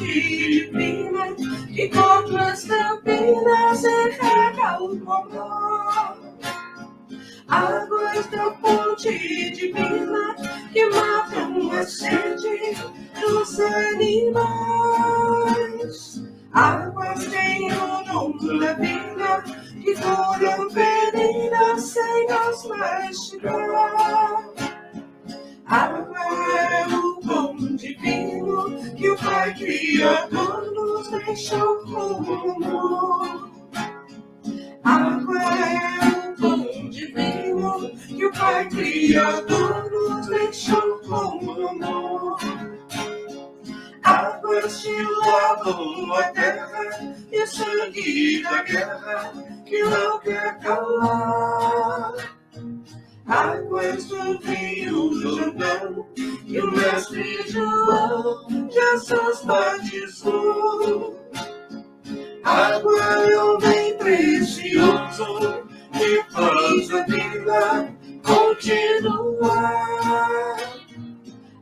ponte divina que contra as campinas enxerga o amor. Águas da ponte divina que matam a sede dos animais. Águas têm o nome da vida que foram feridas sem as machucar. Água é o pão divino que o Pai Criador nos deixou como amor. Água é o pão divino que o Pai Criador nos deixou como amor. Águas que lavam a terra e o sangue da guerra que não quer calar. Águas do Rio Jordão que o mestre João Jesus batizou. Água é um bem precioso que faz a vida continuar.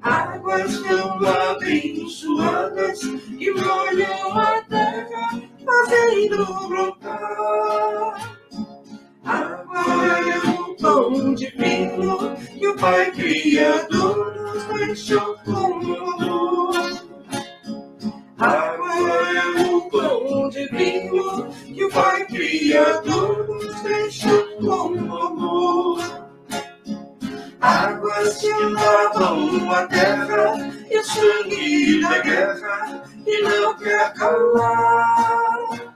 Águas tão abençoadas que molham a terra fazendo brotar. Água é o pão divino que o Pai Criador nos deixou como amor. Água é o pão divino que o Pai Criador nos deixou como amor. Águas que lavam a terra e o sangue da guerra que não quer calar.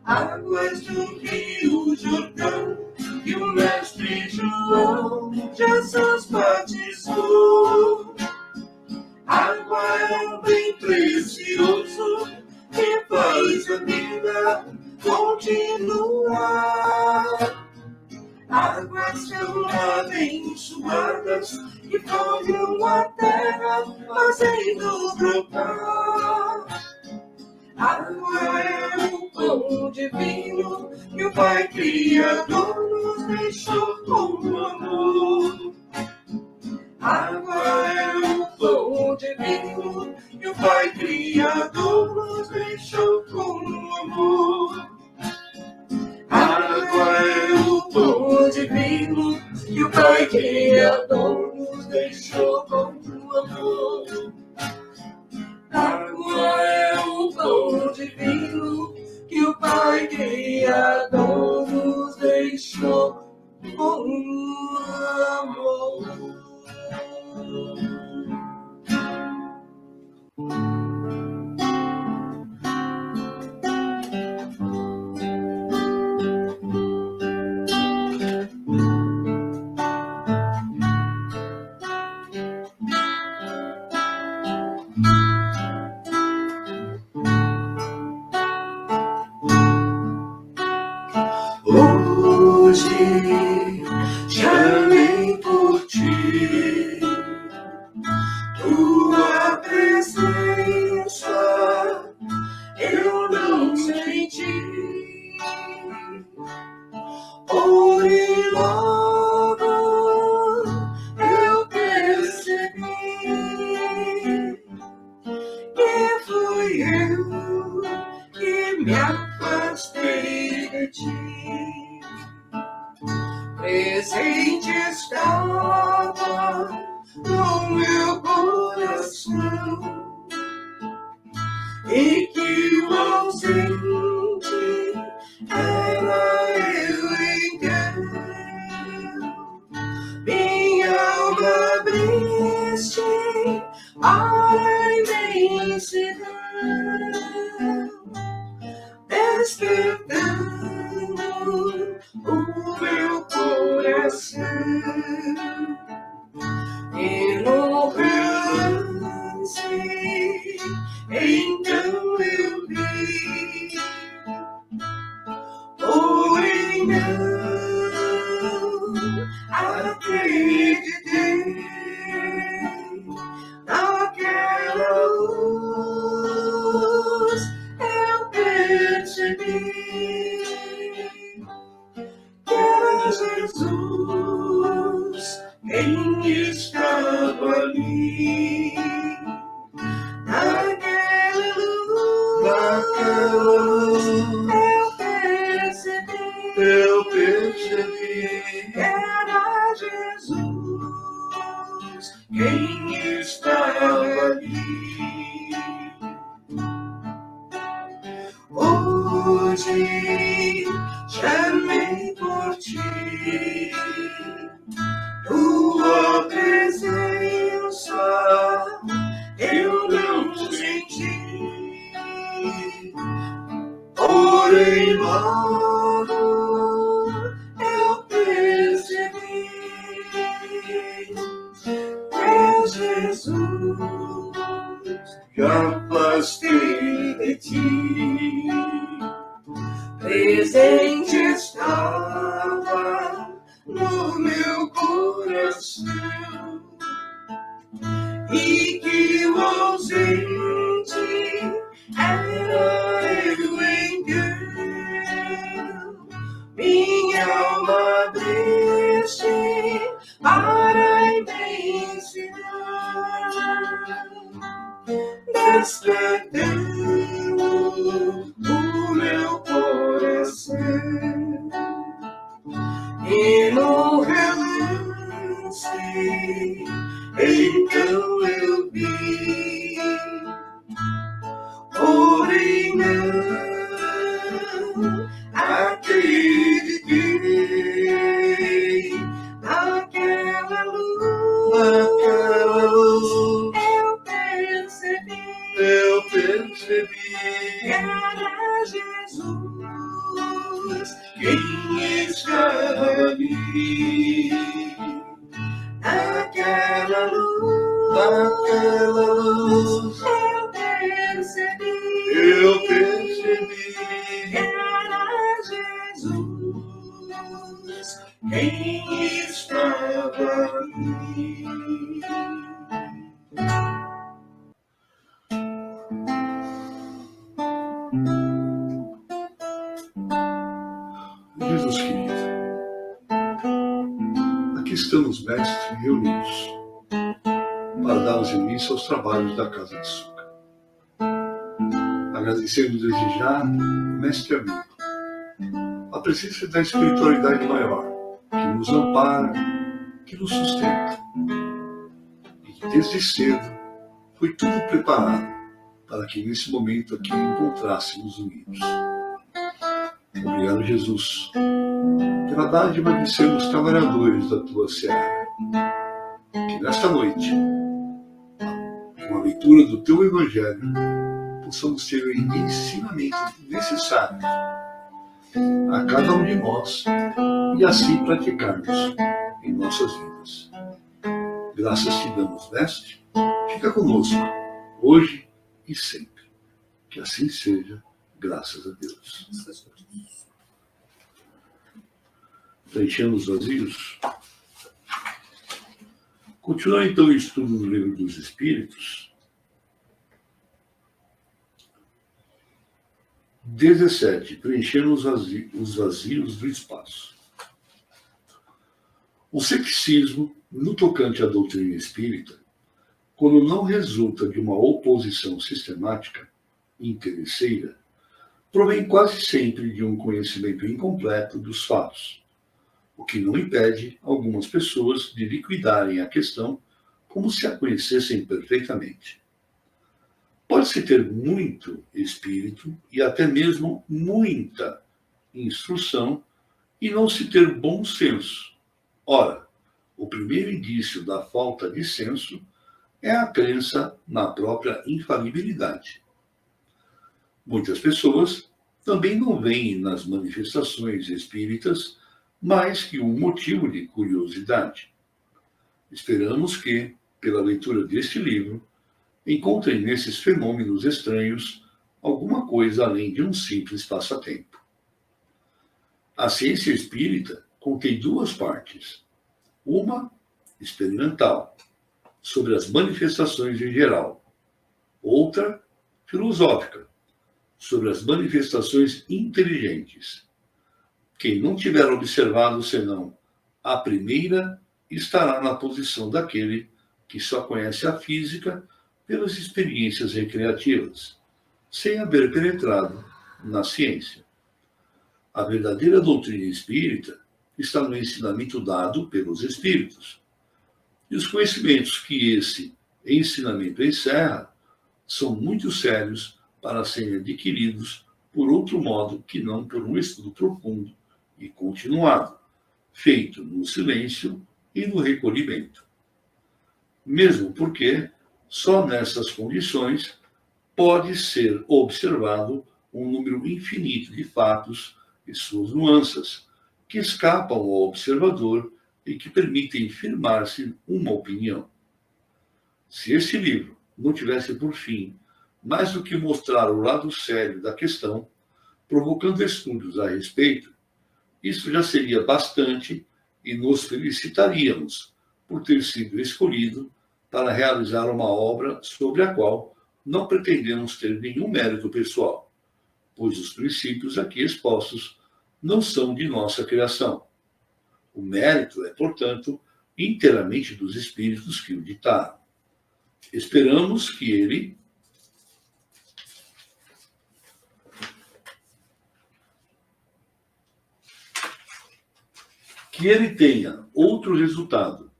Águas do Rio Jordão que o mestre João Jesus batizou. Água é um bem precioso que faz a vida continuar. Águas tão abençoadas que folham a terra fazendo brotar. Água é o pão divino que o Pai Criador nos deixou como amor. Água é o pão divino que o Pai Criador nos deixou como amor. Água é o pão divino que o Pai Criador nos deixou como amor. Água é o pão divino que o Pai Criador nos deixou como amor. Hoje chamei por ti, tua presença eu não senti. Porém logo eu percebi que fui eu que me afastei de ti. Presente estava no meu coração e que o ausente era eu então. Minha alma abriste para a imensidão, despertando o meu coração. E no relance, então eu vi, porém não acreditei naquela luz. Eu percebi ali. Hoje chamei por ti, tua presença eu não senti, porém logo eu percebi que Jesus me afastei de ti. Presente estava no meu coração e que o ausente era eu então. Minha alma abriu-se para a imensidão, despertando o meu coração, e no relance então eu vi, porém não acreditei naquela luz, eu percebi que era Jesus quem estava ali, naquela luz, eu percebi que era Jesus quem estava ali. Jesus querido, aqui estamos, mestre, reunidos para darmos início aos trabalhos da Casa de Açúcar. Agradecemos desde já, mestre amigo, a presença da espiritualidade maior, que nos ampara, que nos sustenta, e que desde cedo foi tudo preparado para que nesse momento aqui encontrássemos unidos. Obrigado, Jesus, pela dádiva de sermos trabalhadores da tua seara. Que nesta noite, com a leitura do teu Evangelho, possamos ter o ensinamento necessário a cada um de nós e assim praticarmos em nossas vidas. Graças te damos, mestre. Fica conosco, hoje e sempre. Que assim seja, graças a Deus. Preenchendo os vazios. Continuando então o estudo do Livro dos Espíritos. 17. Preenchendo os vazios do espaço. O ceticismo, no tocante à doutrina espírita, quando não resulta de uma oposição sistemática, interesseira, provém quase sempre de um conhecimento incompleto dos fatos, o que não impede algumas pessoas de liquidarem a questão como se a conhecessem perfeitamente. Pode-se ter muito espírito e até mesmo muita instrução e não se ter bom senso. Ora, o primeiro indício da falta de senso é a crença na própria infalibilidade. Muitas pessoas também não veem nas manifestações espíritas mais que um motivo de curiosidade. Esperamos que, pela leitura deste livro, encontrem nesses fenômenos estranhos alguma coisa além de um simples passatempo. A ciência espírita contém duas partes. Uma, experimental, sobre as manifestações em geral. Outra, filosófica, sobre as manifestações inteligentes. Quem não tiver observado senão a primeira estará na posição daquele que só conhece a física pelas experiências recreativas, sem haver penetrado na ciência. A verdadeira doutrina espírita está no ensinamento dado pelos espíritos. E os conhecimentos que esse ensinamento encerra, são muito sérios para serem adquiridos por outro modo que não por um estudo profundo e continuado, feito no silêncio e no recolhimento. Mesmo porque, só nessas condições, pode ser observado um número infinito de fatos e suas nuances, que escapam ao observador e que permitem firmar-se uma opinião. Se este livro não tivesse por fim mais do que mostrar o lado sério da questão, provocando estudos a respeito, isso já seria bastante e nos felicitaríamos por ter sido escolhido para realizar uma obra sobre a qual não pretendemos ter nenhum mérito pessoal, pois os princípios aqui expostos não são de nossa criação. O mérito é, portanto, inteiramente dos espíritos que o ditaram. Esperamos que ele tenha outro resultado,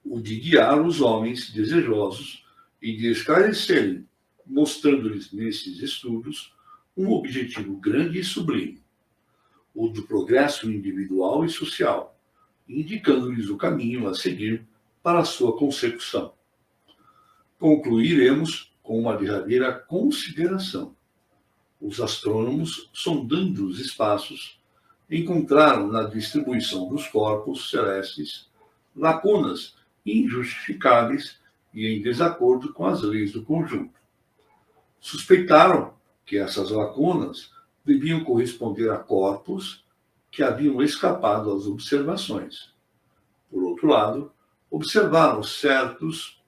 o de guiar os homens desejosos e de esclarecerem, mostrando-lhes nesses estudos um objetivo grande e sublime, o do progresso individual e social, indicando-lhes o caminho a seguir para a sua consecução. Concluiremos com uma derradeira consideração. Os astrônomos, sondando os espaços, encontraram na distribuição dos corpos celestes lacunas injustificáveis e em desacordo com as leis do conjunto. Suspeitaram que essas lacunas deviam corresponder a corpos que haviam escapado às observações. Por outro lado, observaram certos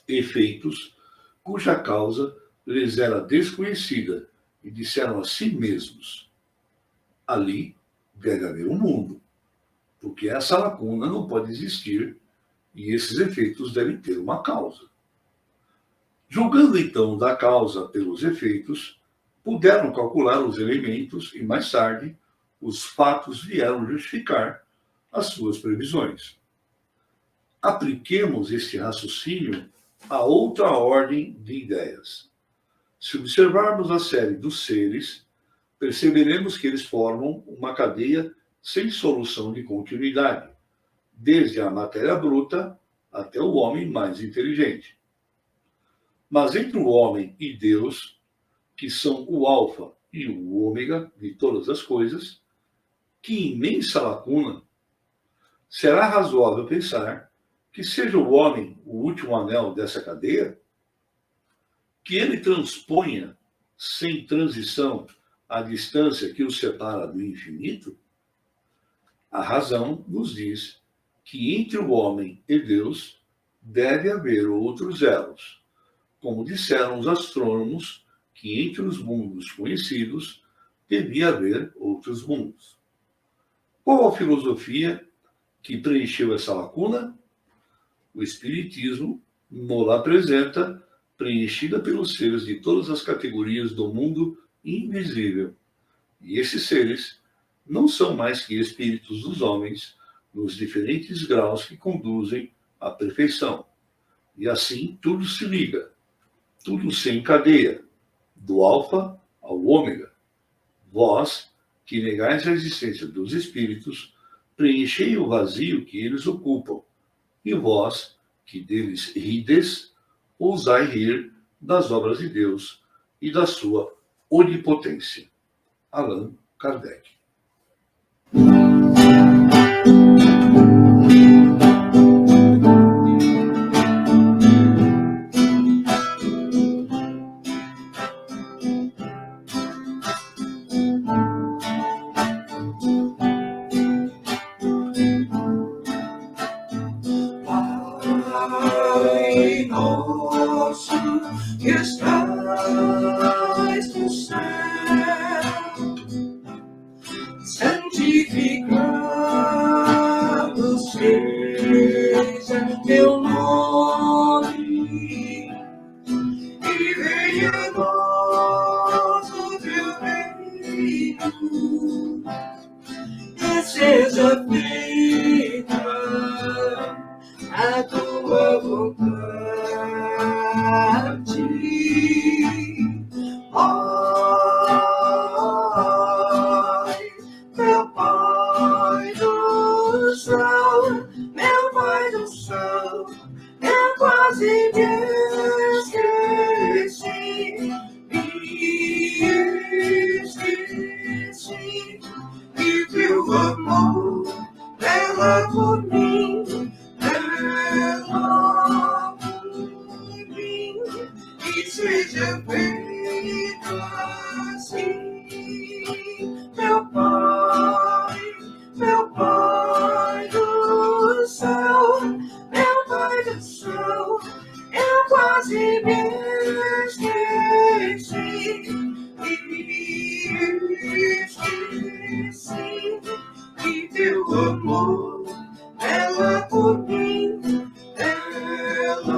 efeitos cuja causa lhes era desconhecida e disseram a si mesmos: ali deve haver um mundo, porque essa lacuna não pode existir e esses efeitos devem ter uma causa. Julgando então da causa pelos efeitos, puderam calcular os elementos e mais tarde os fatos vieram justificar as suas previsões. Apliquemos este raciocínio a outra ordem de ideias. Se observarmos a série dos seres, perceberemos que eles formam uma cadeia sem solução de continuidade, desde a matéria bruta até o homem mais inteligente. Mas entre o homem e Deus, que são o alfa e o ômega de todas as coisas, que imensa lacuna! Será razoável pensar que seja o homem o último anel dessa cadeia? Que ele transponha, sem transição, a distância que o separa do infinito? A razão nos diz que entre o homem e Deus deve haver outros elos, como disseram os astrônomos que entre os mundos conhecidos devia haver outros mundos. Qual a filosofia que preencheu essa lacuna? O Espiritismo nos apresenta, preenchida pelos seres de todas as categorias do mundo invisível. E esses seres não são mais que espíritos dos homens nos diferentes graus que conduzem à perfeição. E assim tudo se liga, tudo se encadeia, do alfa ao ômega. Vós, que negais a existência dos espíritos, preenchei o vazio que eles ocupam, e vós, que deles rides, ousai rir das obras de Deus e da sua onipotência. Allan Kardec. Pai nosso que estás no céu, santificado seja teu nome, e venha a nós o teu reino, e seja feita a tua vontade, ti. Pai, meu Pai do céu, meu Pai do céu, eu quase me esqueci. Esqueci que teu amor ela por mim, ela por mim, e seja feito assim. Meu Pai do céu, meu Pai do céu, eu quase me esqueci. Esqueci que teu amor ela por mim, ela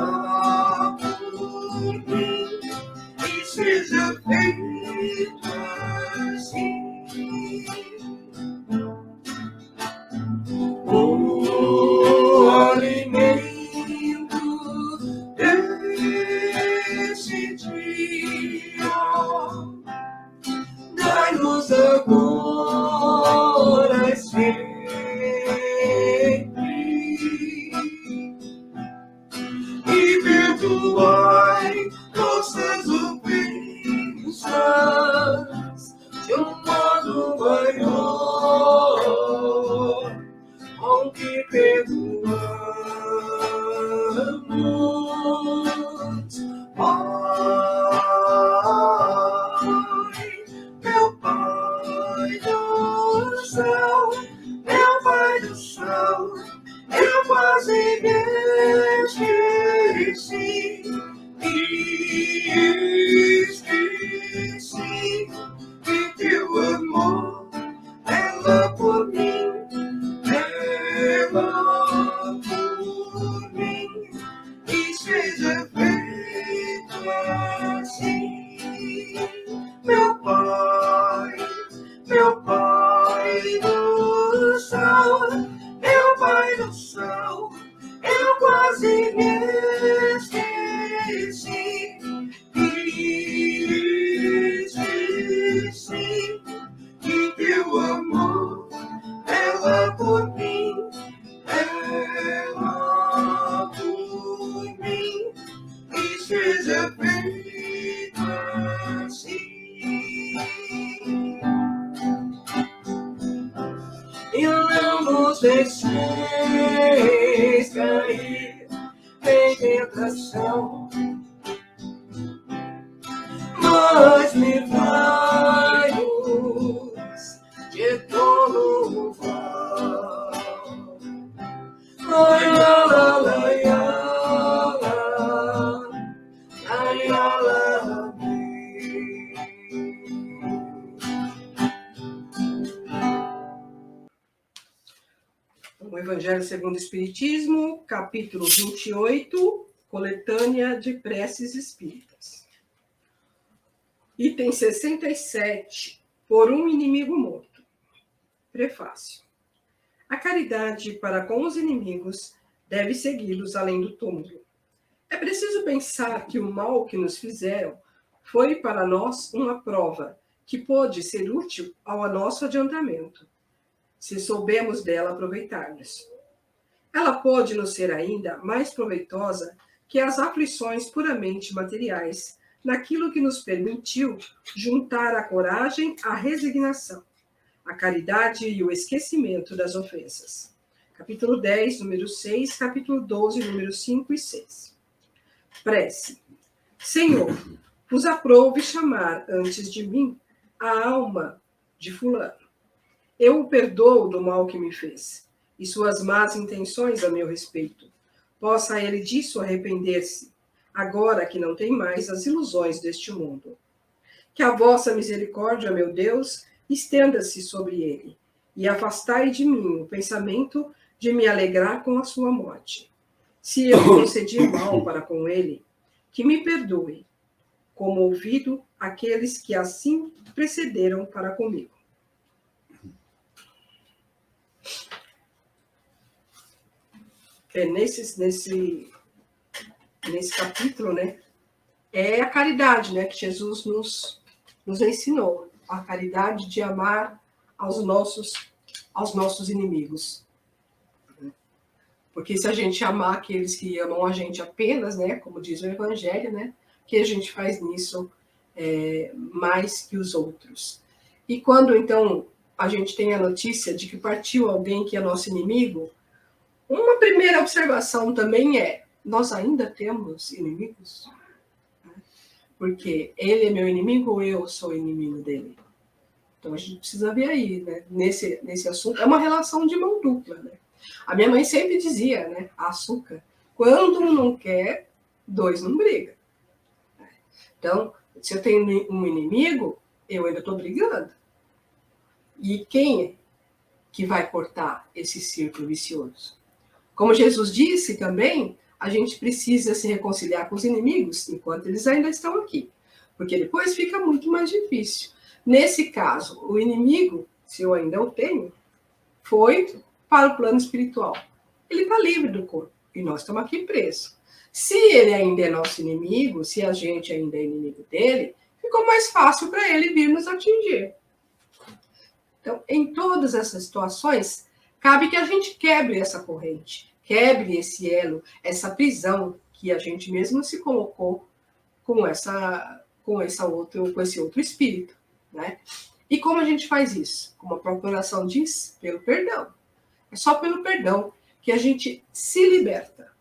por mim, e seja feito assim. O alimento desse dia, dai-nos agora e sempre, e perdoai nossas ofensas de um modo maior, com que perdoamos. Meu Pai do céu, meu Pai do céu, eu quase me esqueci. Esqueci que teu amor ela por mim, ela por mim, e seja feito assim. Meu Pai do céu, meu Pai do céu, eu quase me esqueci. Esqueci que teu amor ela por mim, ela por mim, e seja feito assim. E não vos deixeis cair em tentação, mas livrai-nos de todo o mal. Ai, la, la, la, ai, la, la, o Evangelho segundo o Espiritismo, capítulo 28, coletânea de preces espíritas. Item 67, por um inimigo morto. Prefácio. A caridade para com os inimigos deve segui-los além do túmulo. É preciso pensar que o mal que nos fizeram foi para nós uma prova que pôde ser útil ao nosso adiantamento, se soubemos dela aproveitar-nos. Ela pode nos ser ainda mais proveitosa que as aflições puramente materiais, naquilo que nos permitiu juntar a coragem à resignação, a caridade e o esquecimento das ofensas. Capítulo 10, número 6, capítulo 12, números 5 e 6. Prece. Senhor, vos aprouve chamar antes de mim a alma de fulano. Eu o perdoo do mal que me fez e suas más intenções a meu respeito. Possa ele disso arrepender-se, agora que não tem mais as ilusões deste mundo. Que a vossa misericórdia, meu Deus, estenda-se sobre ele, e afastai de mim o pensamento de me alegrar com a sua morte. Se eu concedi mal para com ele, que me perdoe, como ouvido aqueles que assim precederam para comigo. Nesse capítulo, né, é a caridade, né, que Jesus nos ensinou. A caridade de amar aos nossos inimigos. Porque se a gente amar aqueles que amam a gente apenas, né, como diz o Evangelho, né, que a gente faz nisso mais que os outros. E quando, então, a gente tem a notícia de que partiu alguém que é nosso inimigo, uma primeira observação também é: nós ainda temos inimigos? Porque ele é meu inimigo ou eu sou inimigo dele? Então a gente precisa ver aí, né, nesse assunto. É uma relação de mão dupla, né? A minha mãe sempre dizia, né, açúcar, quando um não quer, dois não brigam. Então, se eu tenho um inimigo, eu ainda estou brigando. E quem é que vai cortar esse círculo vicioso? Como Jesus disse também, a gente precisa se reconciliar com os inimigos enquanto eles ainda estão aqui, porque depois fica muito mais difícil. Nesse caso, o inimigo, se eu ainda o tenho, foi para o plano espiritual. Ele está livre do corpo e nós estamos aqui presos. Se ele ainda é nosso inimigo, se a gente ainda é inimigo dele, ficou mais fácil para ele vir nos atingir. Então, em todas essas situações, cabe que a gente quebre essa corrente, quebre esse elo, essa prisão que a gente mesmo se colocou com esse outro espírito, né? E como a gente faz isso? Como a procuração diz, pelo perdão. É só pelo perdão que a gente se liberta,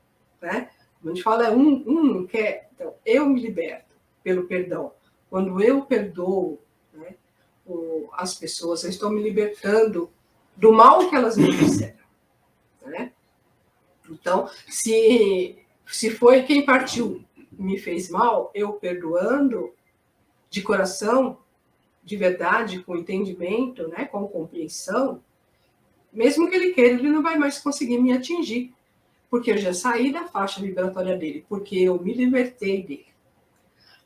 né? Quando a gente fala não quer, então eu me liberto pelo perdão. Quando eu perdoo, né, as pessoas, eu estou me libertando do mal que elas me fizeram, né? Então, se foi quem partiu me fez mal, eu perdoando de coração, de verdade, com entendimento, né, com compreensão, mesmo que ele queira, ele não vai mais conseguir me atingir, porque eu já saí da faixa vibratória dele, porque eu me libertei dele.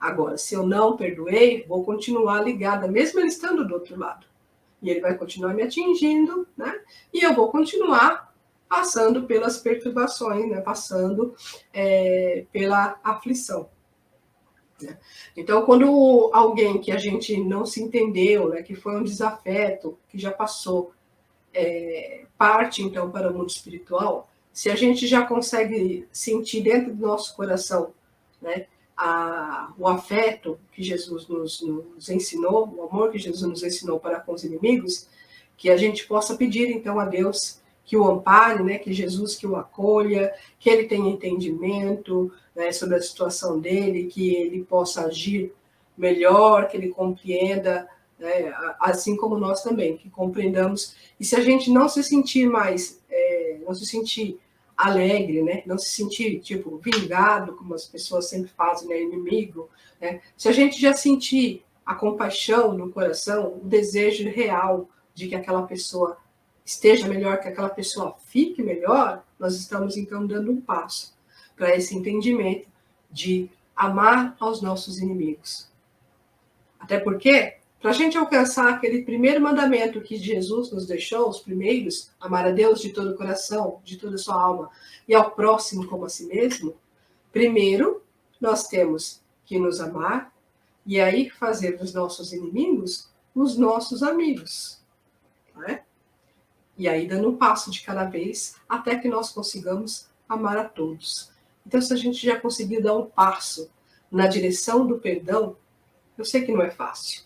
Agora, se eu não perdoei, vou continuar ligada, mesmo ele estando do outro lado. E ele vai continuar me atingindo, né? E eu vou continuar passando pelas perturbações, né? Passando pela aflição. Né? Então, quando alguém que a gente não se entendeu, né? Que foi um desafeto, que já passou, parte, então, para o mundo espiritual, se a gente já consegue sentir dentro do nosso coração, né? O afeto que Jesus nos ensinou, o amor que Jesus nos ensinou para com os inimigos, que a gente possa pedir, então, a Deus que o ampare, né, que Jesus que o acolha, que ele tenha entendimento, né, sobre a situação dele, que ele possa agir melhor, que ele compreenda, né, assim como nós também, que compreendamos. E se a gente não se sentir mais, não se sentir alegre, né? Não se sentir, tipo, vingado, como as pessoas sempre fazem, né? Inimigo, né? Se a gente já sentir a compaixão no coração, o desejo real de que aquela pessoa esteja melhor, que aquela pessoa fique melhor, nós estamos, então, dando um passo para esse entendimento de amar aos nossos inimigos. Até porque, para a gente alcançar aquele primeiro mandamento que Jesus nos deixou, os primeiros, amar a Deus de todo o coração, de toda a sua alma, e ao próximo como a si mesmo, primeiro nós temos que nos amar e aí fazer dos nossos inimigos os nossos amigos. Né? E aí dando um passo de cada vez até que nós consigamos amar a todos. Então, se a gente já conseguir dar um passo na direção do perdão, eu sei que não é fácil.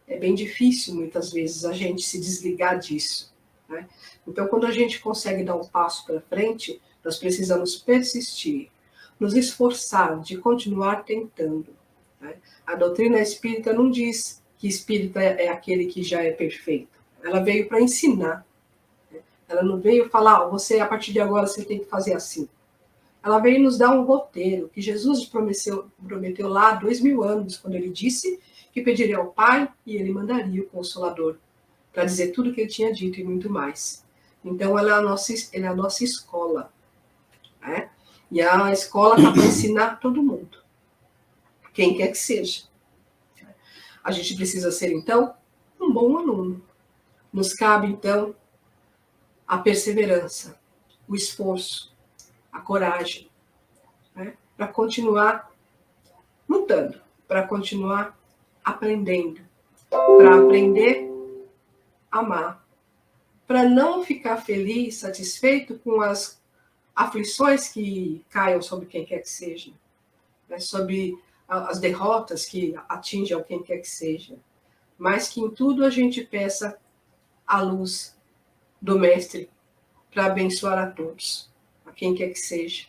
É bem difícil, muitas vezes, a gente se desligar disso. Né? Então, quando a gente consegue dar um passo para frente, nós precisamos persistir, nos esforçar de continuar tentando. Né? A doutrina espírita não diz que espírita é aquele que já é perfeito. Ela veio para ensinar. Né? Ela não veio falar, você, a partir de agora, você tem que fazer assim. Ela veio nos dar um roteiro que Jesus prometeu lá há 2000 anos, quando ele disse que pediria ao Pai e ele mandaria o Consolador para dizer tudo o que ele tinha dito e muito mais. Então, ela é a nossa escola. Né? E a escola está para ensinar todo mundo, quem quer que seja. A gente precisa ser, então, um bom aluno. Nos cabe, então, a perseverança, o esforço, a coragem, né? Para continuar lutando para continuar aprendendo, para aprender a amar, para não ficar feliz, satisfeito com as aflições que caiam sobre quem quer que seja, né? Sobre as derrotas que atingem quem quer que seja, mas que em tudo a gente peça a luz do Mestre para abençoar a todos, a quem quer que seja,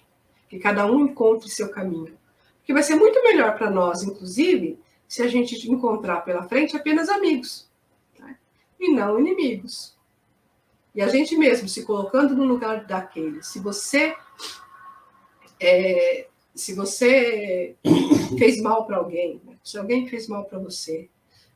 que cada um encontre seu caminho, porque vai ser muito melhor para nós, inclusive, se a gente encontrar pela frente apenas amigos, né? E não inimigos. E a gente mesmo se colocando no lugar daquele. Se você fez mal para alguém, né? Se alguém fez mal para você,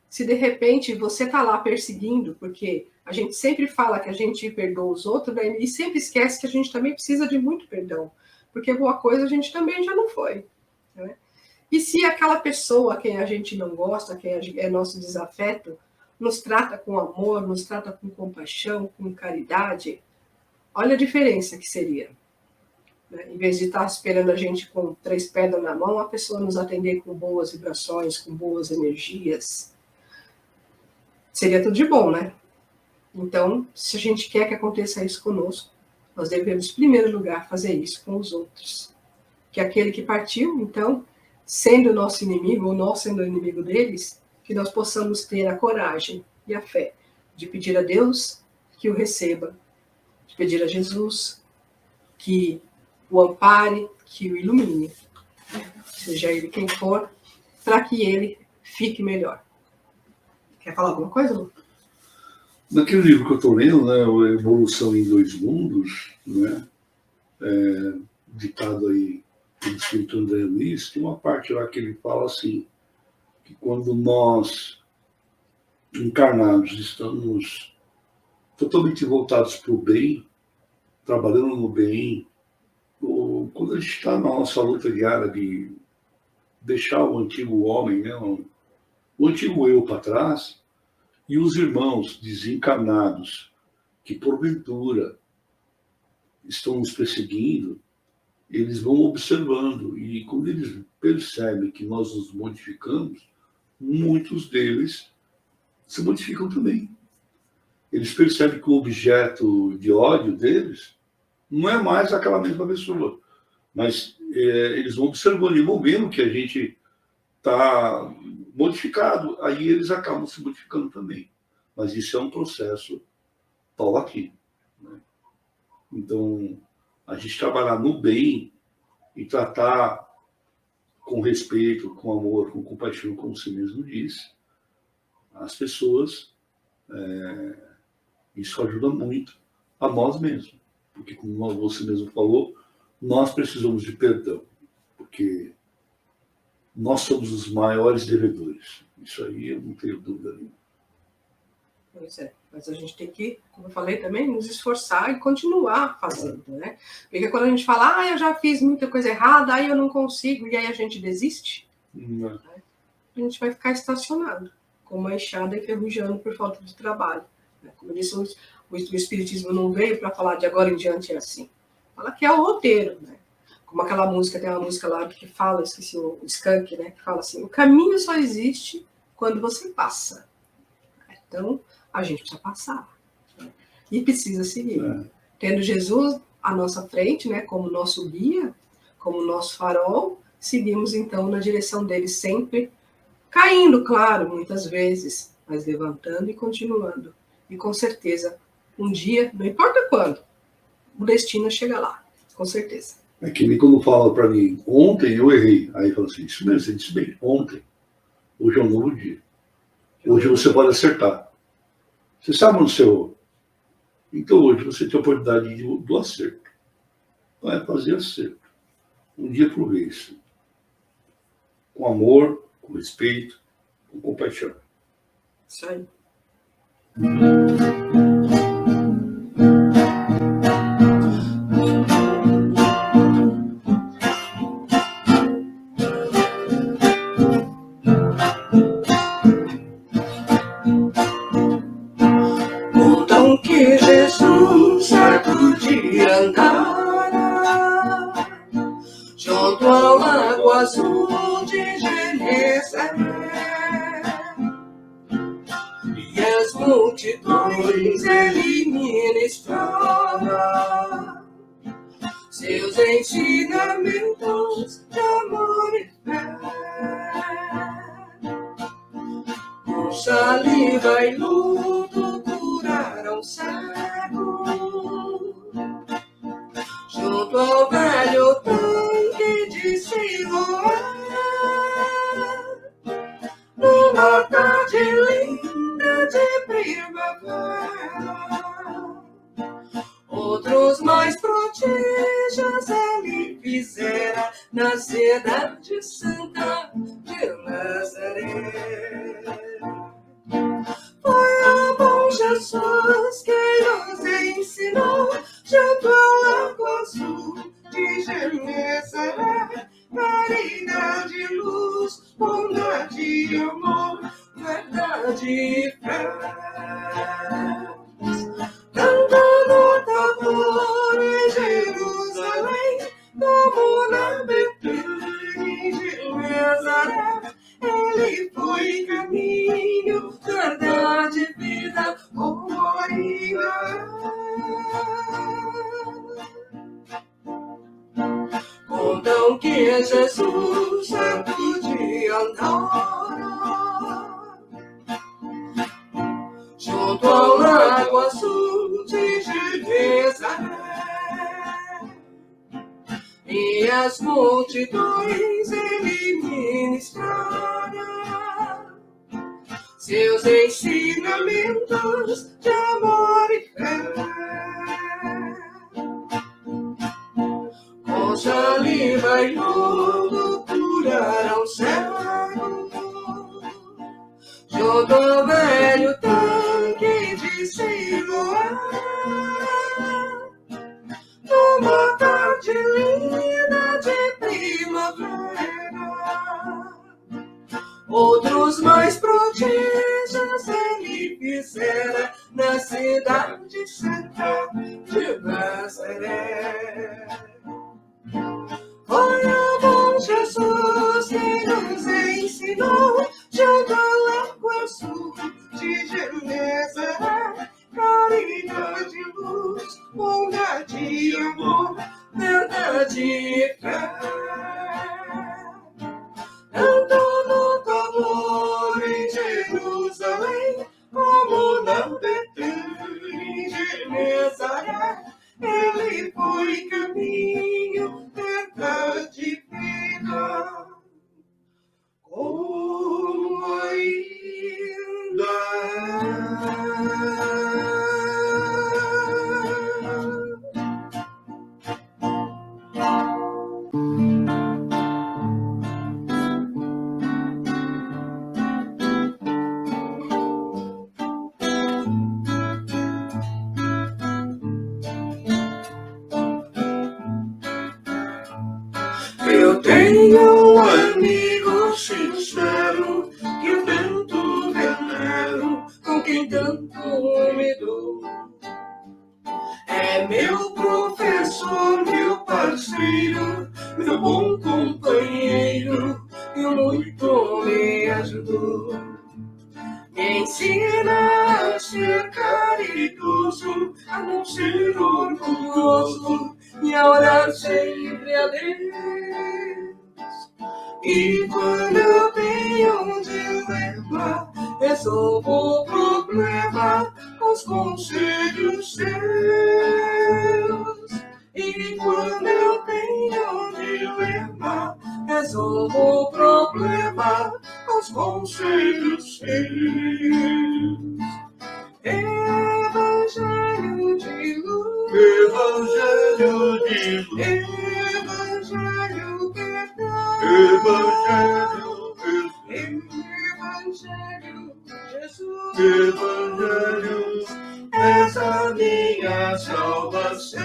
se de repente você está lá perseguindo, porque a gente sempre fala que a gente perdoa os outros, né? E sempre esquece que a gente também precisa de muito perdão, porque alguma coisa a gente também já não foi, né? E se aquela pessoa a quem a gente não gosta, quem é nosso desafeto, nos trata com amor, nos trata com compaixão, com caridade, olha a diferença que seria, né? Em vez de estar esperando a gente com 3 pedras na mão, a pessoa nos atender com boas vibrações, com boas energias. Seria tudo de bom, né? Então, se a gente quer que aconteça isso conosco, nós devemos, em primeiro lugar, fazer isso com os outros. Que aquele que partiu, então, sendo nosso inimigo, ou nós sendo o inimigo deles, que nós possamos ter a coragem e a fé de pedir a Deus que o receba, de pedir a Jesus que o ampare, que o ilumine, seja ele quem for, para que ele fique melhor. Quer falar alguma coisa, Lu? Naquele livro que eu estou lendo, né, a Evolução em Dois Mundos, né, ditado aí pelo Espírito André Luiz, tem uma parte lá que ele fala assim, que quando nós, encarnados, estamos totalmente voltados para o bem, trabalhando no bem, ou quando a gente está na nossa luta diária de deixar o antigo homem, né, o antigo eu para trás, e os irmãos desencarnados, que porventura estão nos perseguindo, eles vão observando, e quando eles percebem que nós nos modificamos, muitos deles se modificam também. Eles percebem que o objeto de ódio deles não é mais aquela mesma pessoa, mas eles vão observando e vão vendo que a gente está modificado, aí eles acabam se modificando também. Mas isso é um processo paulatino, né? Então, a gente trabalhar no bem e tratar com respeito, com amor, com compaixão, como você mesmo disse, as pessoas, isso ajuda muito a nós mesmos. Porque, como você mesmo falou, nós precisamos de perdão, porque nós somos os maiores devedores. Isso aí eu não tenho dúvida nenhuma. Pois é, mas a gente tem que, como eu falei também, nos esforçar e continuar fazendo, né? Porque quando a gente fala, eu já fiz muita coisa errada, aí eu não consigo, e aí a gente desiste, Não. né? A gente vai ficar estacionado, com uma enxada enferrujando por falta de trabalho, né? Como eu disse, o Espiritismo não veio para falar de agora em diante é assim. Fala que é o roteiro, né? Como aquela música, tem uma música lá que fala, esqueci o Skank, né? Que fala assim, o caminho só existe quando você passa. Então, a gente precisa passar, né? E precisa seguir. Tendo Jesus à nossa frente, né, como nosso guia, como nosso farol, seguimos então na direção dele sempre, caindo, claro, muitas vezes, mas levantando e continuando. E com certeza, um dia, não importa quando, o destino chega lá, com certeza. É que nem quando fala para mim, ontem eu errei. Aí fala assim, isso mesmo, você disse bem, ontem. Hoje é um novo dia. Hoje você pode acertar. Você sabe onde você errou. Então hoje você tem a oportunidade do acerto. Vai fazer acerto. Um dia por vez. Com amor, com respeito, com compaixão. Isso aí. Contam que Jesus certo dia andara junto ao lago azul de Jesus. Nazaré. E as multidões ele ministrava seus ensinamentos de amor e fé. Com saliva e luto curaram cego, junto ao velho tanque de Siloé. Numa tarde linda de primavera, outros mais prodígios ele fizera na cidade santa de Nazaré. Foi o bom Jesus que nos ensinou, junto ao lago azul de Genezaré, caridade, luz, bondade e amor, verdade e fé. Cantando tambor em Jerusalém, como na Betânia de Nazaré, ele foi caminho, verdade, vida, amor e fé. Contam que Jesus certo dia andava junto ao lago azul de Genezaré, e as multidões ele ministrara seus ensinamentos de amor e fé. Com saliva e lodo curaram cego, junto ao velho tanque de Siloé. Numa tarde linda de primavera, outros mais prodígios ele fizera na cidade santa de Nazaré. Foi o bom Jesus que nos ensinou, junto ao lago azul de Genezaré, caridade, luz, bondade e amor, verdade e fé. Cantando tambor em Jerusalém, como na Betânia de Nazaré, ele foi caminho, verdade e vida, como ainda eu tenho um amigo sincero que eu tanto venero, com quem tanto me dou. É meu professor, meu parceiro, meu bom companheiro, e muito me ajudou. Me ensina a ser caridoso, a não ser orgulhoso e a orar sempre a Deus. E quando eu tenho um dilema, resolvo o problema com os conselhos seus. E quando eu tenho um dilema, resolvo o problema com os conselhos seus. Evangelho de luz, Evangelho de luz, Evangelho verdade, Evangelho, Evangelho Jesus, Evangelho, és a minha salvação.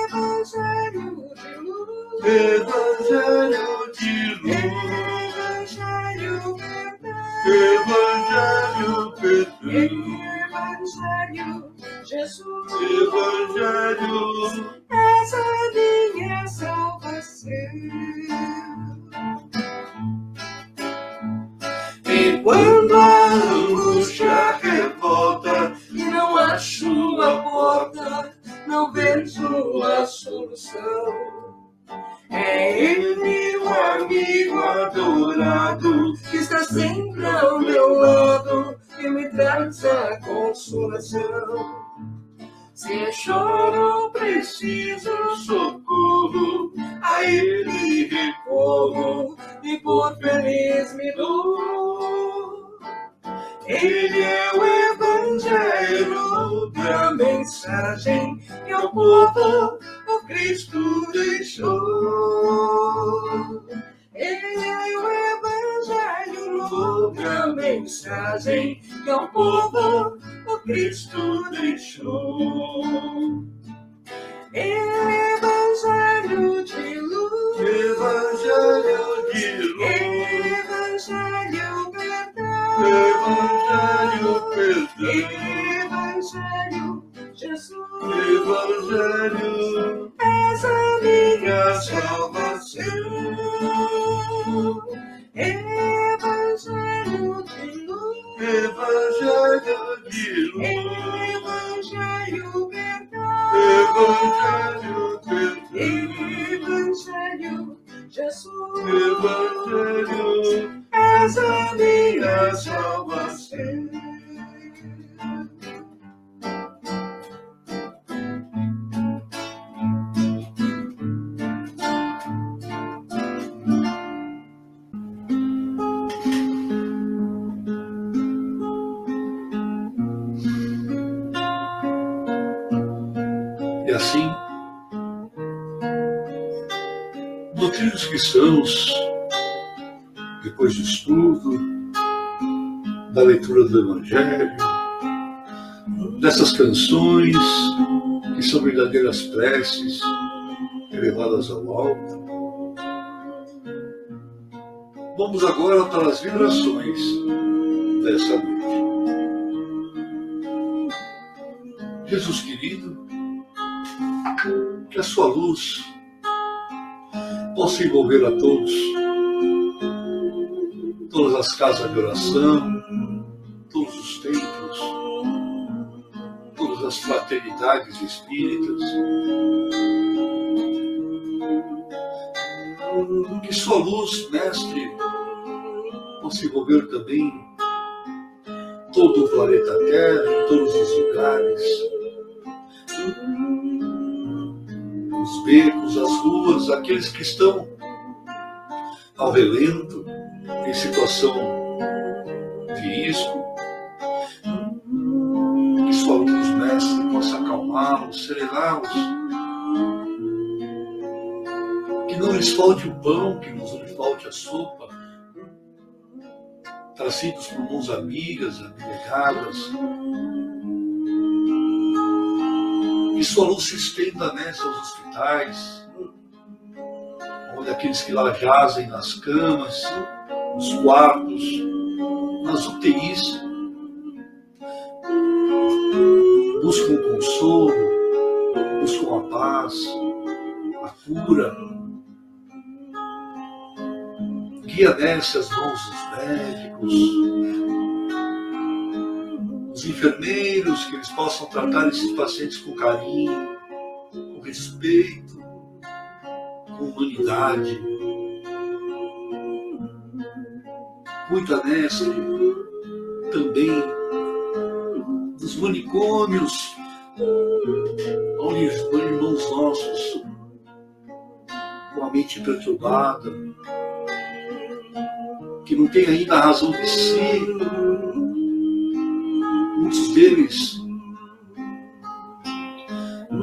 Evangelho de luz, Evangelho de luz, Evangelho verdade, Evangelho perfeito, Evangelho Jesus, Evangelho, és a minha salvação. quando a angústia revolta e não acho a porta, não vejo a solução. É Ele, o amigo adorado, que está sempre ao meu lado, que me traz a consolação. Se é choro, preciso socorro, a Ele recorro e por feliz me dou. Ele é o Evangelho da mensagem que ao povo o Cristo deixou. Ele é o Evangelho da mensagem que ao povo o Cristo deixou. Evangelho de luz, Evangelho de luz, Evangelho verdade, Evangelho perdão, Evangelho Jesus, Evangelho és a minha salvação. Evangelho de luz, Evangelho de luz, Evangelho verdade, Evangelho perdão, Evangelho Jesus, Evangelho és a minha salvação. E assim, doutrinos cristãos, depois do estudo, da leitura do Evangelho, dessas canções que são verdadeiras preces elevadas ao alto, vamos agora para as vibrações dessa noite. Jesus querido, que a sua luz possa envolver a todos, todas as casas de oração, todos os templos, todas as fraternidades espíritas. Que sua luz, Mestre, possa envolver também todo o planeta Terra, em todos os lugares, os becos, as ruas, aqueles que estão ao relento, em situação de risco. Que sua luz, Mestre, possa acalmá-los, serená-los. Que não lhes falte o pão, que não lhes falte a sopa, trazidos por mãos amigas, abnegadas. Que sua luz se estenda nessa aos hospitais, onde aqueles que lá jazem nas camas, nos quartos, nas UTIs, buscam o consolo, buscam a paz, a cura. Guia nessas mãos dos médicos, os enfermeiros, que eles possam tratar esses pacientes com carinho, com respeito, com humanidade. Cuida, Mestre, também dos manicômios, onde irmãos nossos, com a mente perturbada, que não tem ainda a razão de si, muitos deles,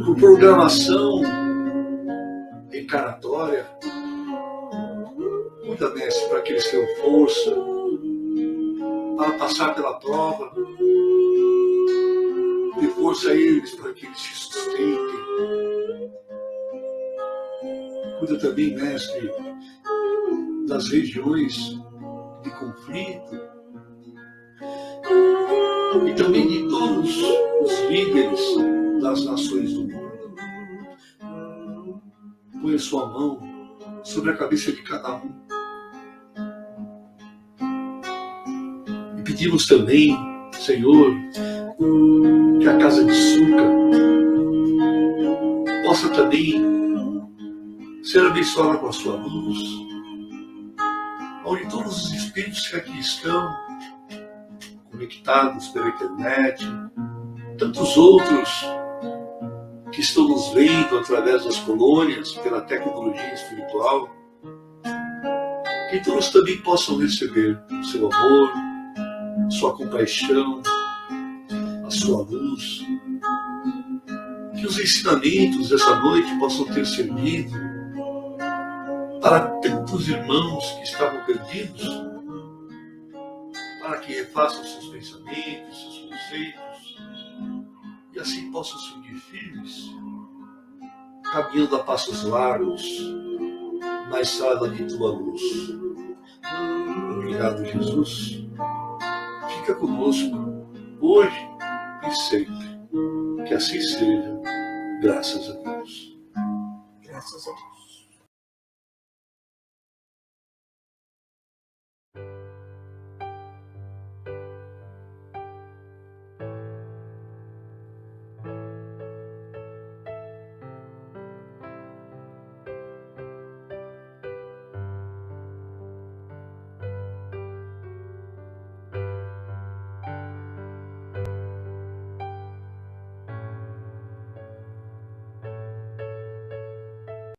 por programação encarnatória. Cuida, Mestre, para que eles tenham força para passar pela prova. Dê força a eles para que eles se sustentem. Cuida também, Mestre, das regiões de conflito e também de todos os líderes das nações do mundo. Põe a sua mão sobre a cabeça de cada um pedimos também, Senhor, que a casa de Suca possa também ser abençoada com a sua luz, onde todos os espíritos que aqui estão, conectados pela internet, tantos outros que estão nos vendo através das colônias, pela tecnologia espiritual, que todos também possam receber o seu amor, a sua compaixão, a sua luz, que os ensinamentos dessa noite possam ter servido para tantos irmãos que estavam perdidos, para que refaçam seus pensamentos, seus conceitos, e assim possam seguir firmes, caminhando a passos largos na estrada de tua luz. Obrigado, Jesus. Fica conosco hoje e sempre. Que assim seja. Graças a Deus. Graças a Deus.